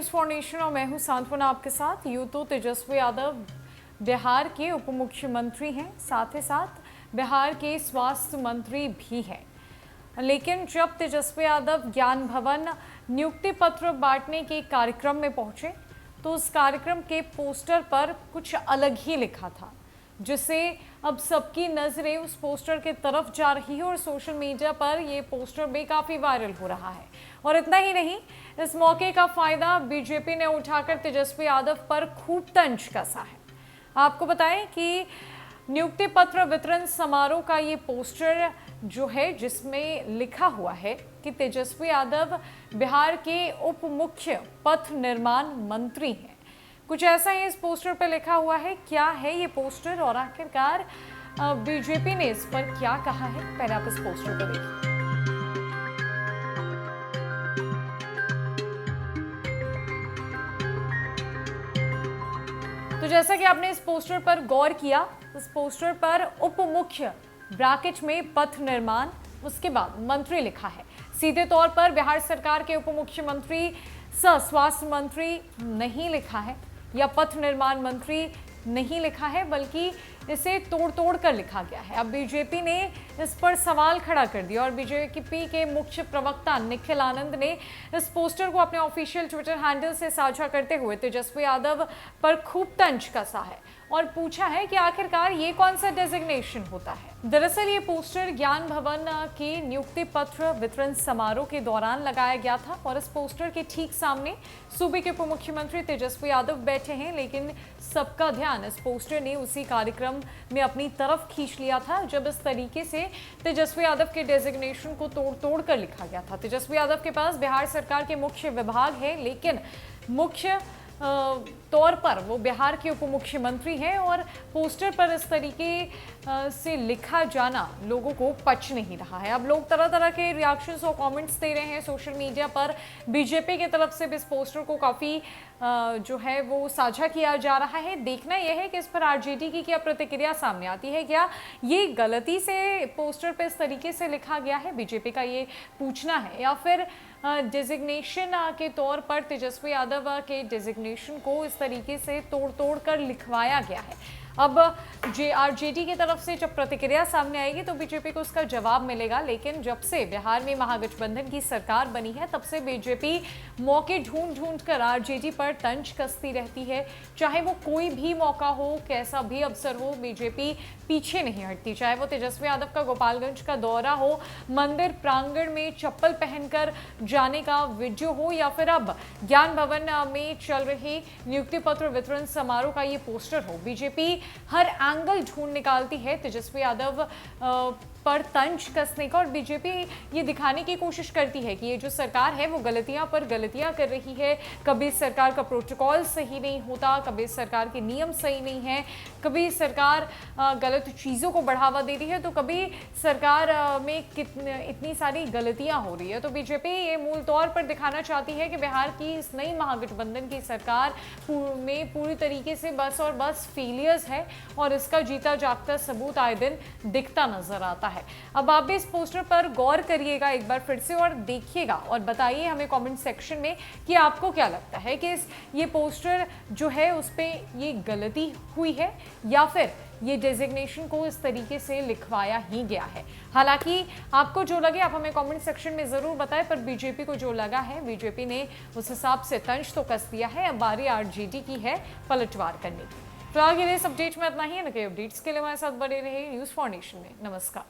News for nation और मैं हूं सांत्वना आपके साथ। यूं तो तेजस्वी यादव बिहार के उप मुख्यमंत्री हैं, साथ ही साथ बिहार के स्वास्थ्य मंत्री भी हैं। लेकिन जब तेजस्वी यादव ज्ञान भवन नियुक्ति पत्र बांटने के कार्यक्रम में पहुंचे तो उस कार्यक्रम के पोस्टर पर कुछ अलग ही लिखा था, जिससे अब सबकी नजरें उस पोस्टर के तरफ जा रही है और सोशल मीडिया पर ये पोस्टर भी काफी वायरल हो रहा है। और इतना ही नहीं, इस मौके का फायदा बीजेपी ने उठाकर तेजस्वी यादव पर खूब तंज कसा है। आपको बताएं कि नियुक्ति पत्र वितरण समारोह का ये पोस्टर जो है, जिसमें लिखा हुआ है कि तेजस्वी यादव बिहार के उप मुख्य पथ निर्माण मंत्री हैं। कुछ ऐसा ही इस पोस्टर पर लिखा हुआ है। क्या है ये पोस्टर और आखिरकार बीजेपी ने इस पर क्या कहा है, पहले आप इस पोस्टर को देखिए। तो जैसा कि आपने इस पोस्टर पर गौर किया, इस पोस्टर पर उप मुख्य ब्रैकेट में पथ निर्माण, उसके बाद मंत्री लिखा है। सीधे तौर पर बिहार सरकार के उप मुख्यमंत्री सह स्वास्थ्य मंत्री नहीं लिखा है या पथ निर्माण मंत्री नहीं लिखा है, बल्कि इसे तोड़ कर लिखा गया है। अब बीजेपी ने इस पर सवाल खड़ा कर दिया और बीजेपी के मुख्य प्रवक्ता निखिल आनंद ने इस पोस्टर को अपने ऑफिशियल ट्विटर हैंडल से साझा करते हुए तेजस्वी यादव पर खूब तंज कसा है और पूछा है कि आखिरकार ये कौन सा डेजिग्नेशन होता है। दरअसल ये पोस्टर ज्ञान भवन की नियुक्ति पत्र वितरण समारोह के दौरान लगाया गया था और इस पोस्टर के ठीक सामने सूबे के उप मुख्यमंत्री तेजस्वी यादव बैठे हैं, लेकिन सबका ध्यान इस पोस्टर ने उसी कार्यक्रम में अपनी तरफ खींच लिया था जब इस तरीके से तेजस्वी यादव के डेजिग्नेशन को तोड़ कर लिखा गया था। तेजस्वी यादव के पास बिहार सरकार के मुख्य विभाग है, लेकिन मुख्य तौर पर वो बिहार के उप मुख्यमंत्री हैं और पोस्टर पर इस तरीके से लिखा जाना लोगों को पच नहीं रहा है। अब लोग तरह तरह के रिएक्शंस और कमेंट्स दे रहे हैं सोशल मीडिया पर। बीजेपी की तरफ से भी इस पोस्टर को काफ़ी जो है वो साझा किया जा रहा है। देखना यह है कि इस पर आरजेडी की क्या प्रतिक्रिया सामने आती है। क्या ये गलती से पोस्टर पर इस तरीके से लिखा गया है, बीजेपी का ये पूछना है, या फिर डेजिग्नेशन के तौर पर तेजस्वी यादव के डेजिग्नेशन को इस तरीके से तोड़ कर लिखवाया गया है। अब आरजेडी की तरफ से जब प्रतिक्रिया सामने आएगी तो बीजेपी को उसका जवाब मिलेगा। लेकिन जब से बिहार में महागठबंधन की सरकार बनी है, तब से बीजेपी मौके ढूंढ कर आरजेडी पर तंज कसती रहती है। चाहे वो कोई भी मौका हो, कैसा भी अवसर हो, बीजेपी पीछे नहीं हटती। चाहे वो तेजस्वी यादव का गोपालगंज का दौरा हो, मंदिर प्रांगण में चप्पल पहनकर जाने का वीडियो हो, या फिर अब ज्ञान भवन में चल रही नियुक्ति पत्र वितरण समारोह का ये पोस्टर हो, बीजेपी हर एंगल ढूंढ निकालती है तेजस्वी यादव पर तंज कसने का। और बीजेपी ये दिखाने की कोशिश करती है कि ये जो सरकार है वो गलतियां पर गलतियां कर रही है। कभी सरकार का प्रोटोकॉल सही नहीं होता, कभी सरकार के नियम सही नहीं है, कभी सरकार गलत चीज़ों को बढ़ावा दे रही है, तो कभी सरकार में इतनी सारी गलतियां हो रही है। तो बीजेपी ये मूल तौर पर दिखाना चाहती है कि बिहार की इस नई महागठबंधन की सरकार में पूरी तरीके से बस और बस फेलियर्स है और इसका जीता जागता सबूत आए दिन दिखता नजर आता है। अब आप भी इस पोस्टर पर गौर करिएगा एक बार फिर से और देखिएगा और बताइए हमें कमेंट सेक्शन में कि आपको क्या लगता है कि ये पोस्टर जो है उस पे ये गलती हुई है या फिर ये डेजिग्नेशन को इस तरीके से लिखवाया ही गया है। हालांकि आपको जो लगे आप हमें कमेंट सेक्शन में जरूर बताएं, पर बीजेपी को जो लगा है, बीजेपी ने उस हिसाब से तंज तो कस दिया है। अब बारी आरजेडी की है पलटवार करने की। फिलहाल के लिए इस अपडेट में इतना ही है। न कि अपडेट्स के लिए हमारे साथ बने रहे न्यूज़ फॉर नेशन में। नमस्कार।